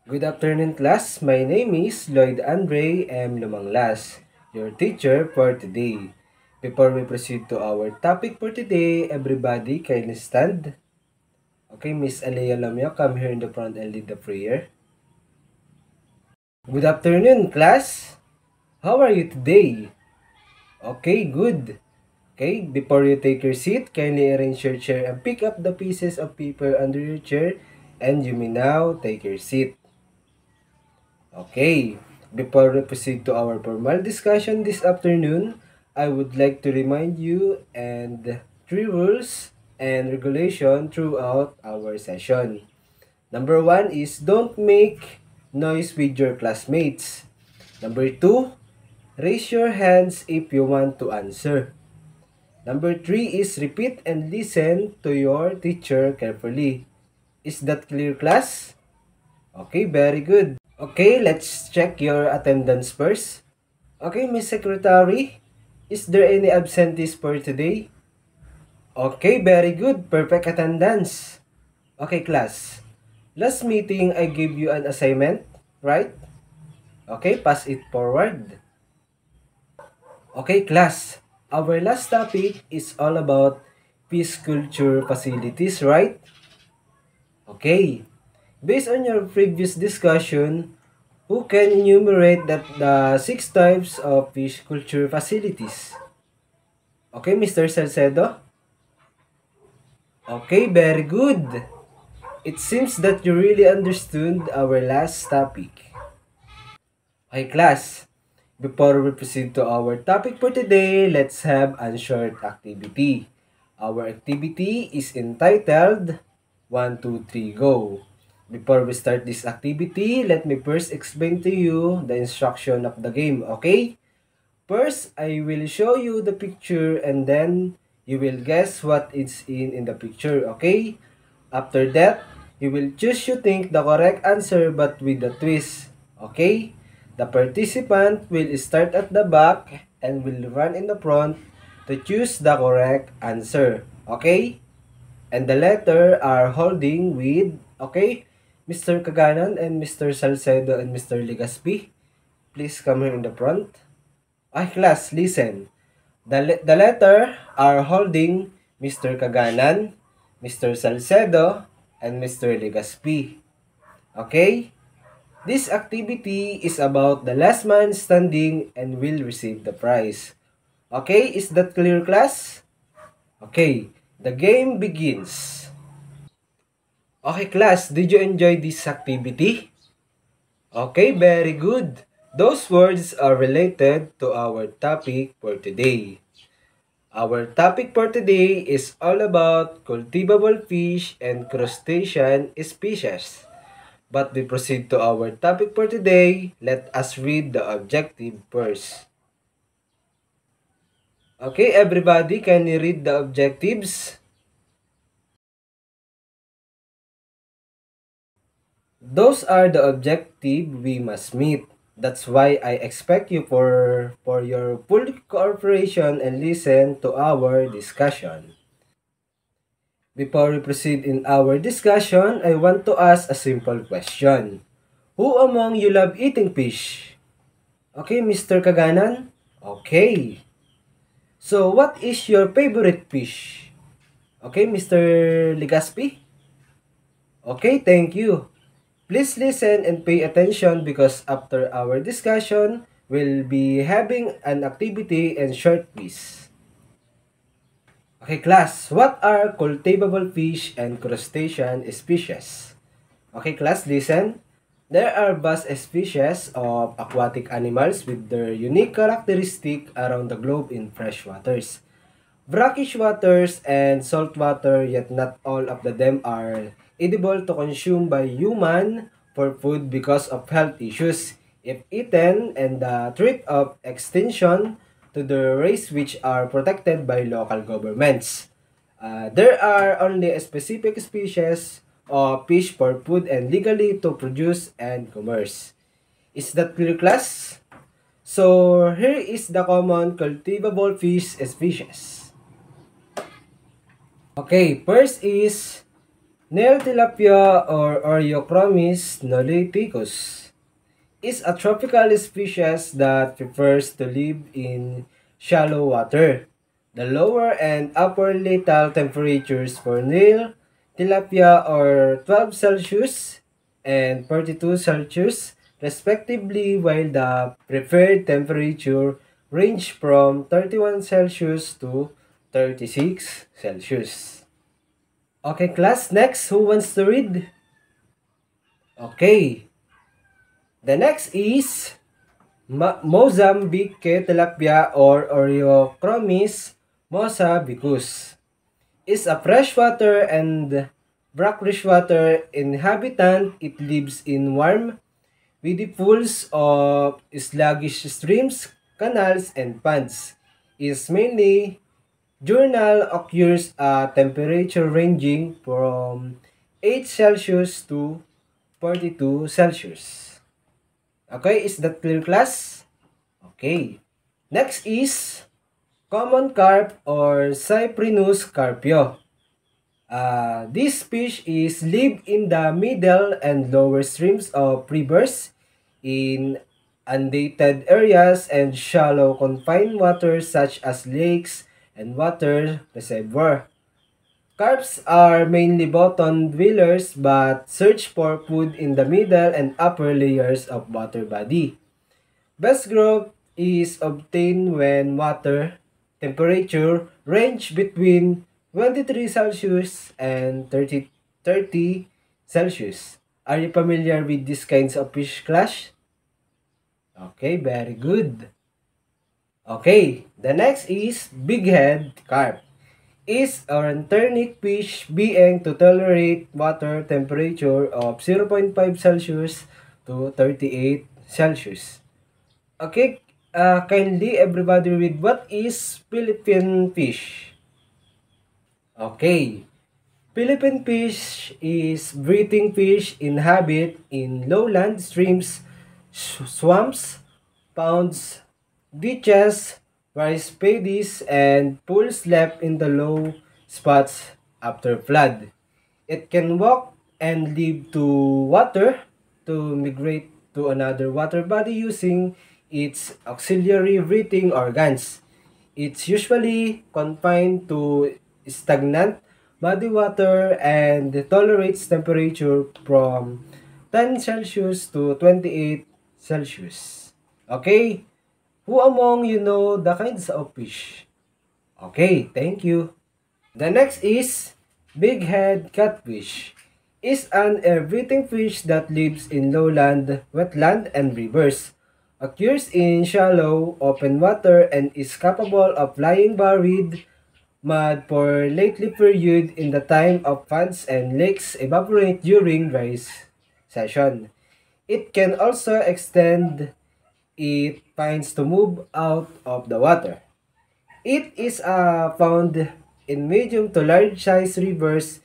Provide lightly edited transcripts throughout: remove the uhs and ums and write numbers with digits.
Good afternoon, class. My name is Lloyd Andre M. Lumanglas, your teacher for today. Before we proceed to our topic for today, everybody kindly stand. Okay, Miss Alea Lamia, come here in the front and lead the prayer. Good afternoon, class. How are you today? Okay, good. Okay, before you take your seat, kindly arrange your chair and pick up the pieces of paper under your chair, and you may now take your seat. Okay, before we proceed to our formal discussion this afternoon, I would like to remind you and three rules and regulation throughout our session. Number one is don't make noise with your classmates. Number two, raise your hands if you want to answer. Number three is repeat and listen to your teacher carefully. Is that clear, class? Okay, very good. Okay, let's check your attendance first. Okay, Miss Secretary, is there any absentees for today? Okay, very good. Perfect attendance. Okay, class. Last meeting, I gave you an assignment, right? Okay, pass it forward. Okay, class. Our last topic is all about peace culture facilities, right? Okay. Based on your previous discussion, who can enumerate the six types of fish culture facilities? Okay, Mr. Salcedo? Okay, very good. It seems that you really understood our last topic. Okay, class. Before we proceed to our topic for today, let's have a short activity. Our activity is entitled 1, 2, 3, Go. Before we start this activity, let me first explain to you the instruction of the game, okay? First, I will show you the picture and then you will guess what is in the picture, okay? After that, you will choose you think the correct answer but with a twist, okay? The participant will start at the back and will run in the front to choose the correct answer, okay? And the letter are holding with, okay? Mr. Kaganan and Mr. Salcedo and Mr. Legaspi, please come here in the front. Ay, class, listen. The letter are holding Mr. Kaganan, Mr. Salcedo, and Mr. Legaspi. Okay? This activity is about the last man standing and will receive the prize. Okay, is that clear, class? Okay, the game begins. Okay, class, did you enjoy this activity? Okay, very good. Those words are related to our topic for today. Our topic for today is all about cultivable fish and crustacean species. But we proceed to our topic for today. Let us read the objective first. Okay, everybody, can you read the objectives? Those are the objective we must meet. That's why I expect you for your full cooperation and listen to our discussion. Before we proceed in our discussion, I want to ask a simple question. Who among you love eating fish? Okay, Mr. Kaganan? Okay. So, what is your favorite fish? Okay, Mr. Legaspi? Okay, thank you. Please listen and pay attention because after our discussion, we'll be having an activity and short quiz. Okay, class, what are cultivable fish and crustacean species? Okay, class, listen. There are vast species of aquatic animals with their unique characteristic around the globe in fresh waters, brackish waters, and salt water, yet not all of them are edible to consume by human for food because of health issues if eaten and the threat of extinction to the race which are protected by local governments. There are only a specific species of fish for food and legally to produce and commerce. Is that clear, class? So, here is the common cultivable fish species. Okay, first is Nail tilapia or Oreochromis noleticus is a tropical species that prefers to live in shallow water. The lower and upper lethal temperatures for Nile tilapia are 12 Celsius and 42 Celsius respectively, while the preferred temperature range from 31 Celsius to 36 Celsius. Okay class, next, who wants to read? Okay, the next is Mozambique tilapia or Oreochromis mozambicus is a freshwater and brackish-water inhabitant. It lives in warm, weedy pools of sluggish streams, canals, and ponds. Is mainly diurnal, occurs at temperature ranging from 8 Celsius to 42 Celsius. Okay, is that clear class? Okay. Next is common carp or Cyprinus carpio. This fish is live in the middle and lower streams of rivers in undated areas and shallow confined waters such as lakes and water reservoir. Carps are mainly bottom dwellers but search for food in the middle and upper layers of water body. Best growth is obtained when water temperature range between 23 Celsius and 30 Celsius. Are you familiar with these kinds of fish, Clash? Okay, very good. Okay, the next is bighead carp. Is a renternic fish being to tolerate water temperature of 0.5 Celsius to 38 Celsius. Okay, kindly everybody read what is Philippine fish. Okay, Philippine fish is breathing fish inhabit in lowland streams, swamps, ponds, ditches, rice paddies, and pools left in the low spots after flood. It can walk and live to water to migrate to another water body using its auxiliary breathing organs. It's usually confined to stagnant body water and tolerates temperature from 10 Celsius to 28 Celsius. Okay? Who among you know the kinds of fish? Okay, thank you. The next is bighead catfish. Is an air-breathing fish that lives in lowland, wetland, and rivers. Occurs in shallow, open water and is capable of lying buried mud for lately period in the time of ponds and lakes evaporate during dry season. It can also extend its finds to move out of the water. It is found in medium to large size rivers,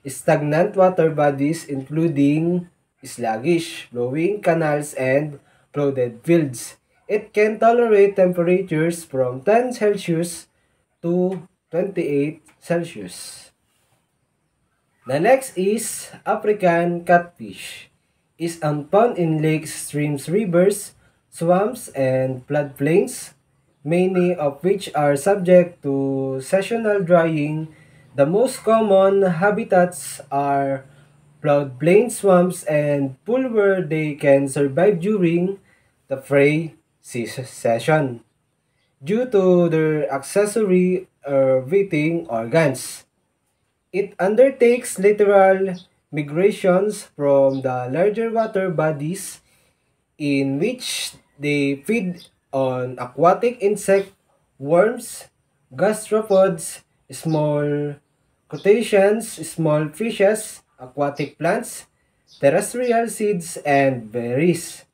stagnant water bodies including sluggish, flowing canals and flooded fields. It can tolerate temperatures from 10 Celsius to 28 Celsius. The next is African catfish. Is found in lakes, streams, rivers, swamps, and floodplains, many of which are subject to seasonal drying. The most common habitats are floodplain swamps and pool where they can survive during the fray season due to their accessory breathing organs. It undertakes lateral migrations from the larger water bodies in which they feed on aquatic insect, worms, gastropods, small crustaceans, small fishes, aquatic plants, terrestrial seeds, and berries.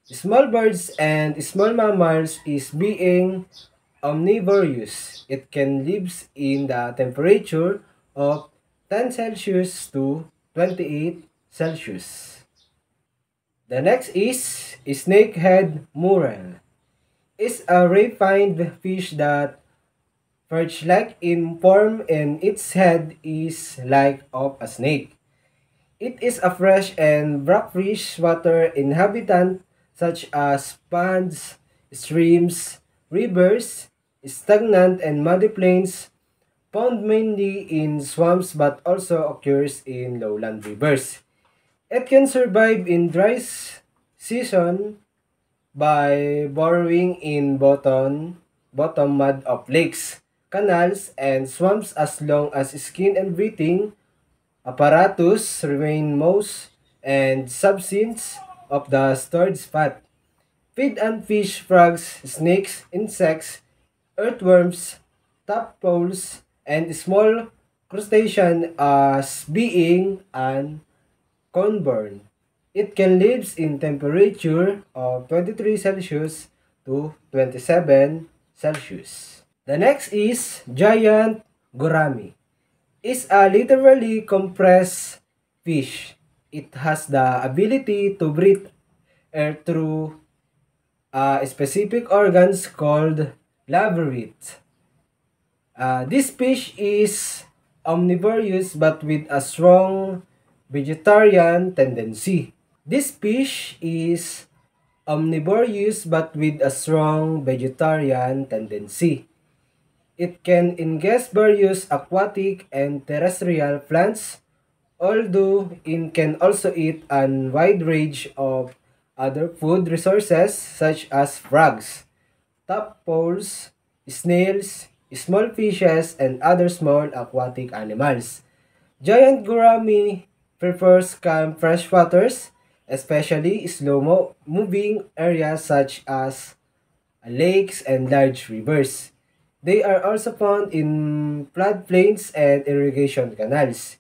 Small birds and small mammals is being omnivorous. It can live in the temperature of 10 Celsius to 28 Celsius. The next is snakehead murrel. It's a refined fish that perch-like in form and its head is like of a snake. It is a fresh and brackish water inhabitant such as ponds, streams, rivers, stagnant and muddy plains, found mainly in swamps but also occurs in lowland rivers. It can survive in season by burrowing in bottom mud of lakes, canals, and swamps as long as skin and breathing apparatus remain most and substance of the stored fat. Feed and fish, frogs, snakes, insects, earthworms, tadpoles, and small crustacean as being an cornborn. It can live in temperature of 23 Celsius to 27 Celsius. The next is giant gourami. Is a literally compressed fish. It has the ability to breathe air through specific organs called labyrinth. This fish is omnivorous but with a strong vegetarian tendency. This fish is omnivorous but with a strong vegetarian tendency. It can ingest various aquatic and terrestrial plants, although it can also eat a wide range of other food resources such as frogs, tadpoles, snails, small fishes, and other small aquatic animals. Giant gourami prefers calm freshwaters, especially slow-moving areas such as lakes and large rivers. They are also found in floodplains and irrigation canals.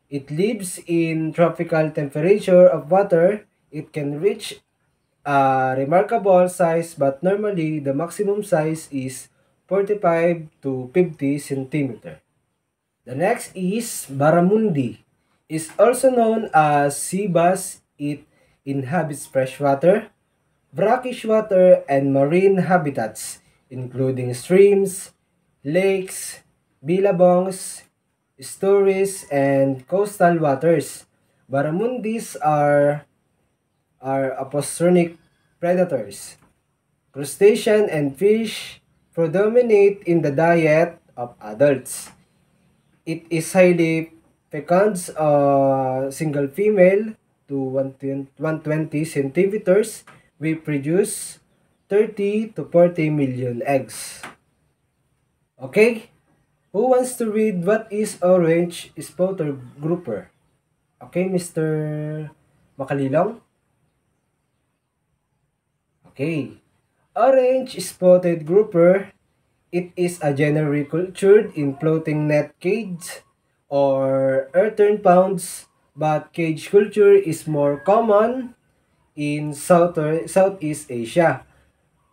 It lives in tropical temperature of water. It can reach a remarkable size, but normally the maximum size is 45 to 50 centimeter. The next is Barramundi. Is also known as sea bass. It inhabits freshwater, brackish water, and marine habitats, including streams, lakes, billabongs, estuaries, and coastal waters. Barramundis are apostrophic predators. Crustacean and fish predominate in the diet of adults. It is highly fecunds, single female to 120 centimeters. We produce 30 to 40 million eggs. Okay, who wants to read what is orange spotted grouper? Okay, Mr. Makalilong? Okay. Orange spotted grouper. It is a generally cultured in floating net cage or earthen ponds, but cage culture is more common in Southeast Asia.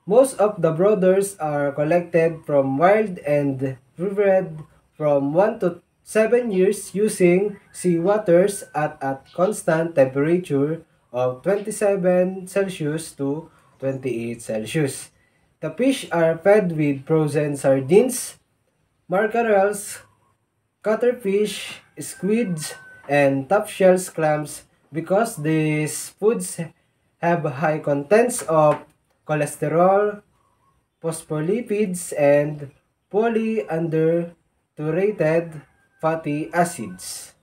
Most of the brooders are collected from wild and reared from 1 to 7 years using sea waters at a constant temperature of 27 Celsius to 28 Celsius. The fish are fed with frozen sardines, mackerels, cuttlefish, squids, and top-shell clams because these foods have high contents of cholesterol, phospholipids, and polyunsaturated fatty acids.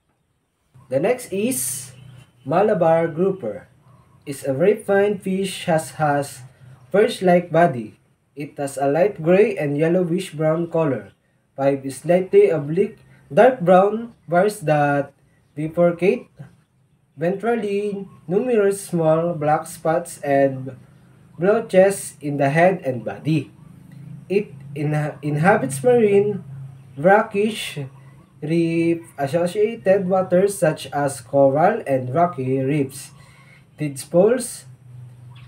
The next is Malabar grouper. It's a very fine fish has fish-like body. It has a light gray and yellowish brown color. 5 slightly oblique dark brown bars that bifurcate ventrally, numerous small black spots and blotches in the head and body. It inhabits marine, brackish, reef-associated waters such as coral and rocky reefs. Tadpoles,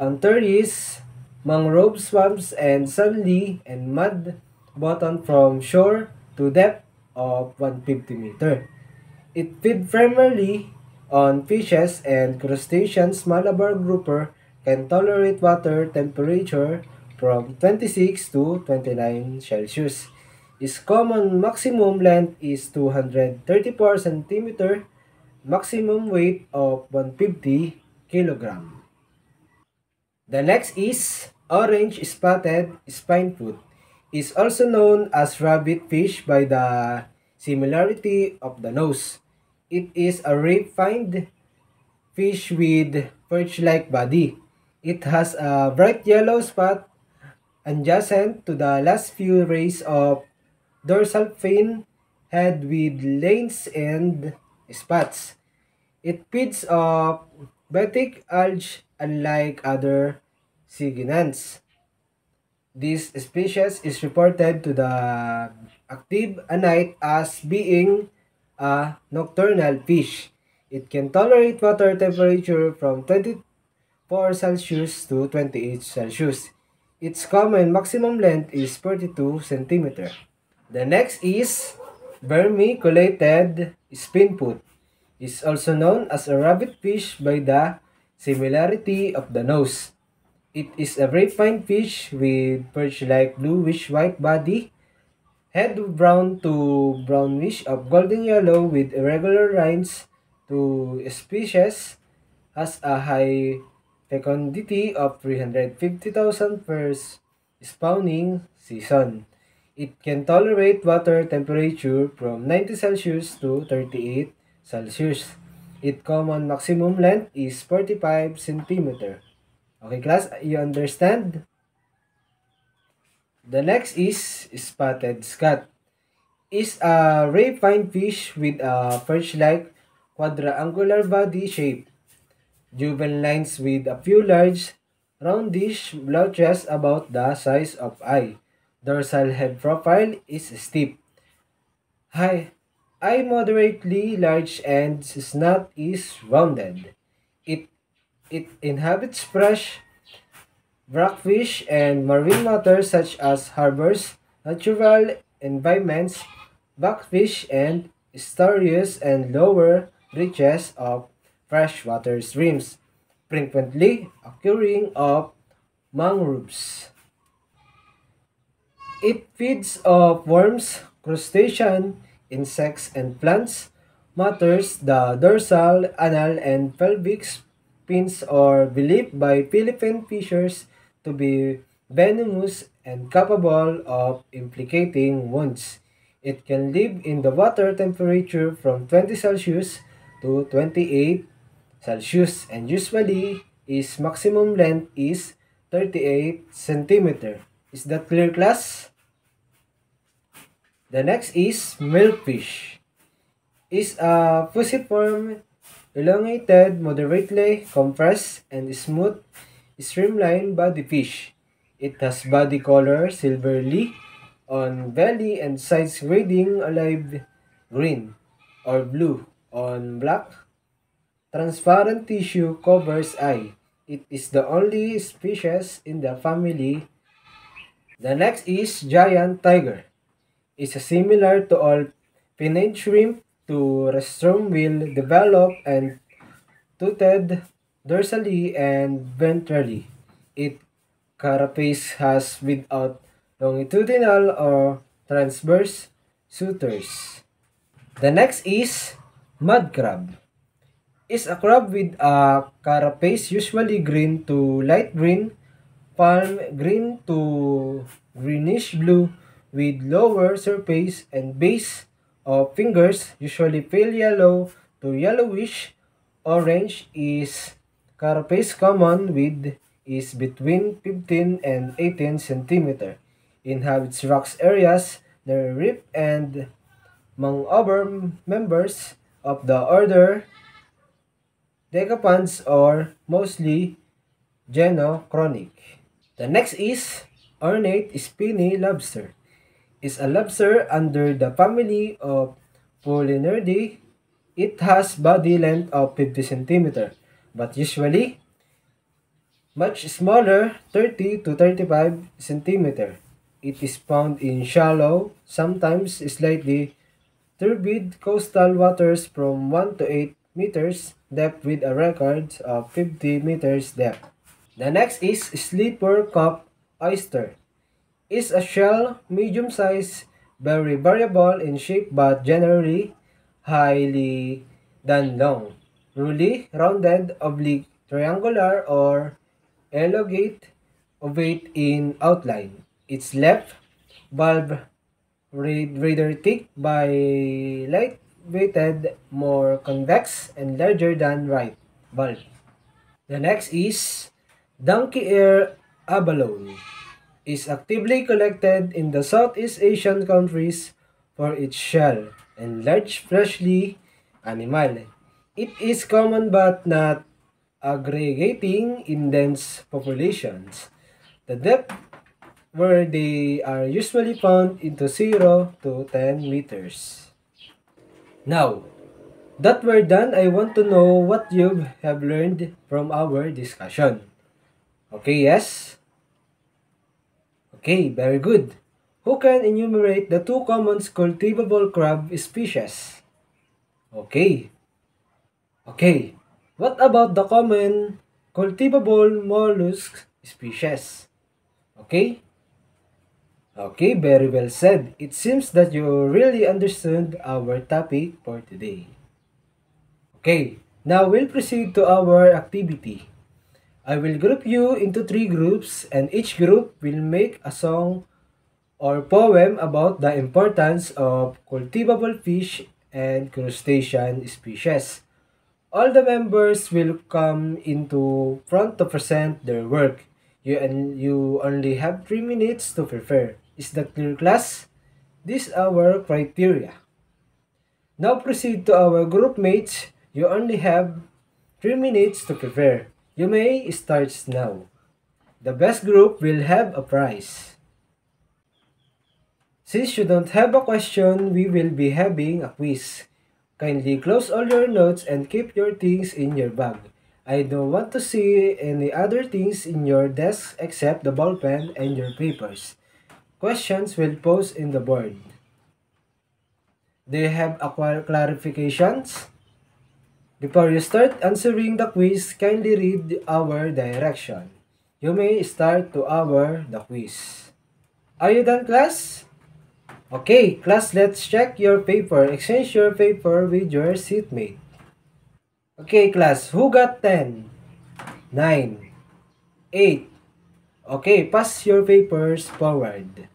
antares, mangrove swamps, and sandy and mud bottom from shore to depth of 150 meter. It feeds primarily on fishes and crustaceans. Malabar grouper can tolerate water temperature from 26 to 29 Celsius. Its common maximum length is 234 centimeter. maximum weight of 150 kilogram. The next is orange spotted spinefoot. Is also known as rabbit fish by the similarity of the nose. It is a refined fish with perch-like body. It has a bright yellow spot adjacent to the last few rays of dorsal fin head with lanes and spots. It feeds off benthic algae unlike other sigilans. This species is reported to the active anite as being a nocturnal fish. It can tolerate water temperature from 24 Celsius to 28 Celsius. Its common maximum length is 42 centimeter. The next is vermiculated spinfoot. Is also known as a rabbit fish by the similarity of the nose. It is a very fine fish with perch-like bluish-white body, head brown to brownish of golden yellow with irregular lines. To species has a high fecundity of 350,000 per spawning season. It can tolerate water temperature from 90 Celsius to 38 Celsius. Its common maximum length is 45 centimeter. Okay, class, you understand? The next is spotted scat. Is a ray fine fish with a perch-like quadrangular body shape. Juveniles with a few large, roundish blotches about the size of eye. Dorsal head profile is steep. High eye moderately large and snout is rounded. It it inhabits fresh rockfish and marine water such as harbors, natural environments, backfish, and estuaries and lower reaches of freshwater streams, frequently occurring of mangroves. It feeds off worms, crustaceans, insects, and plants. Matters the dorsal, anal, and pelvic fins are believed by Philippine fishers to be venomous and capable of inflicting wounds. It can live in the water temperature from 20 Celsius to 28 Celsius and usually its maximum length is 38 centimeter. Is that clear, class? The next is milkfish. Is a fusiform, elongated, moderately compressed, and smooth, streamlined body fish. It has body color silvery on belly and sides grading olive green or blue on black. Transparent tissue covers eye. It is the only species in the family. The next is giant tiger. Is similar to all pinnate shrimp to rostrum will develop and toothed dorsally and ventrally. Its carapace has without longitudinal or transverse sutures. The next is mud crab. Is a crab with a carapace usually green to light green, palm green to greenish blue with lower surface and base of fingers usually pale yellow to yellowish orange. Is carapace common with is between 15 and 18 centimeter. Inhabits rocks areas near reef and among other members of the order Decapons are mostly genochronic. The next is ornate spiny lobster. Is a lobster under the family of Polynerdidae. It has body length of 50 centimeter, but usually much smaller, 30 to 35 centimeter. It is found in shallow, sometimes slightly turbid coastal waters from 1 to 8 meters depth with a record of 50 meters depth. The next is sleeper cup oyster. Is a shell, medium size, very variable in shape but generally highly than long, ruly, rounded, oblique, triangular, or elongate, ovate in outline. Its left valve rather thick by light weighted, more convex, and larger than right valve. The next is donkey air abalone is actively collected in the Southeast Asian countries for its shell and large fleshly animal. It is common but not aggregating in dense populations. The depth where they are usually found into 0 to 10 meters. Now, that we're done, I want to know what you have learned from our discussion. Okay, yes? Okay, very good. Who can enumerate the two common cultivable crab species? Okay. Okay. What about the common cultivable mollusk species? Okay? Okay, very well said. It seems that you really understood our topic for today. Okay, now we'll proceed to our activity. I will group you into three groups and each group will make a song or poem about the importance of cultivable fish and crustacean species. All the members will come into front to present their work. You only have 3 minutes to prepare. Is that clear, class? These are our criteria. Now proceed to our group mates. You only have 3 minutes to prepare. You may start now. The best group will have a prize. Since you don't have a question, we will be having a quiz. Kindly close all your notes and keep your things in your bag. I don't want to see any other things in your desk except the ball pen and your papers. Questions will post in the board. Do you have clarifications? Before you start answering the quiz, kindly read our direction. You may start to the quiz. Are you done, class? Okay, class, let's check your paper. Exchange your paper with your seatmate. Okay, class, who got 10? 9. 8. Okay, pass your papers forward.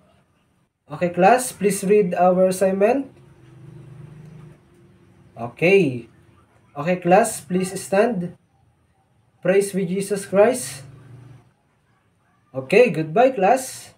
Okay, class, please read our assignment. Okay. Okay, class, please stand. Praise with Jesus Christ. Okay, goodbye, class.